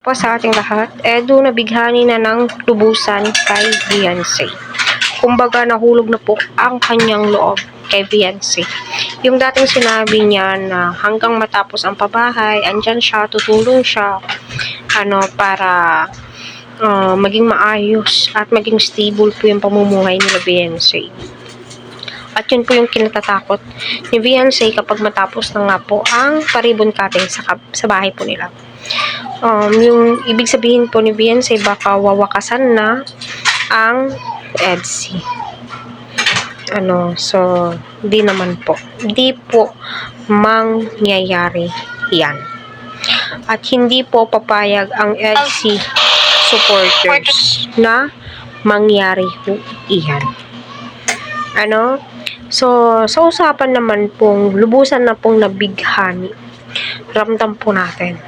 Po sa ating lahat, Edu nabighani na ng lubusan kay Beyonce. Kumbaga nahulog na po ang kanyang loob kay Beyonce. Yung dating sinabi niya na hanggang matapos ang pabahay, andyan siya, tutulong siya para maging maayos at maging stable po yung pamumuhay nila Beyonce. At yun po yung kinatatakot ni Beyonce kapag matapos na nga po ang paribon cutting sa bahay po nila. Yung ibig sabihin po ni Beyonce, baka wawakasan na ang EDC. So, di naman po. Di po mangyayari yan. At hindi po papayag ang EDC supporters na mangyari po iyan. So, sa usapan naman pong lubusan na pong nabighani, ramdam po natin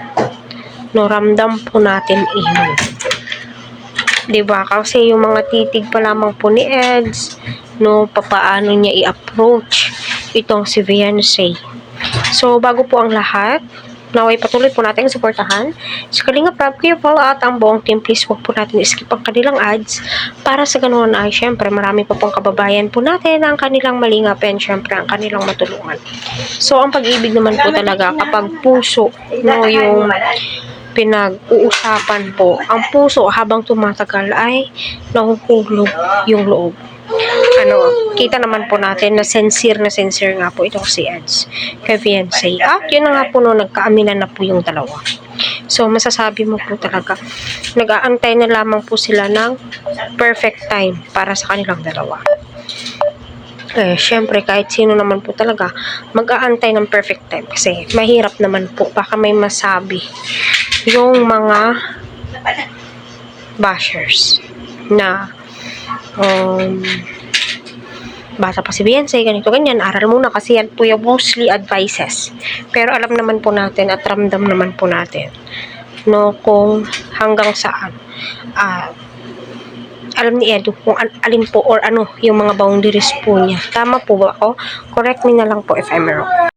iyon. Diba? Kasi yung mga titig pa lamang po ni Eds, papaano niya i-approach itong si Beyonce. So, bago po ang lahat, naway patuloy po natin suportahan si Kalinga Prab, Kuya Paul at ang buong team. Please huwag po natin skip ang kanilang ads para sa ganoon ay syempre marami pa pong kababayan po natin ang kanilang malingap and syempre ang kanilang matulungan. So, ang pag-ibig naman po talaga kapag puso, yung pinag-uusapan po, ang puso habang tumatagal ay nahuhulog yung loob. Kita naman po natin na sincere nga po itong si Eds kay Beyonce. At yun na nga po nagkaaminan na po yung dalawa. So, masasabi mo po talaga, nag-aantay na lamang po sila ng perfect time para sa kanilang dalawa. Syempre, kahit sino naman po talaga, mag-aantay ng perfect time. Kasi, mahirap naman po. Baka may masabi yung mga bashers na bata pa si Beyonce, ganito, ganyan, aral muna kasi yan po yung mostly advices. Pero alam naman po natin at ramdam naman po natin kung hanggang saan alam ni Edu kung alin po or yung mga boundaries po niya. Tama po ba ako? Correct me na lang po if I'm wrong.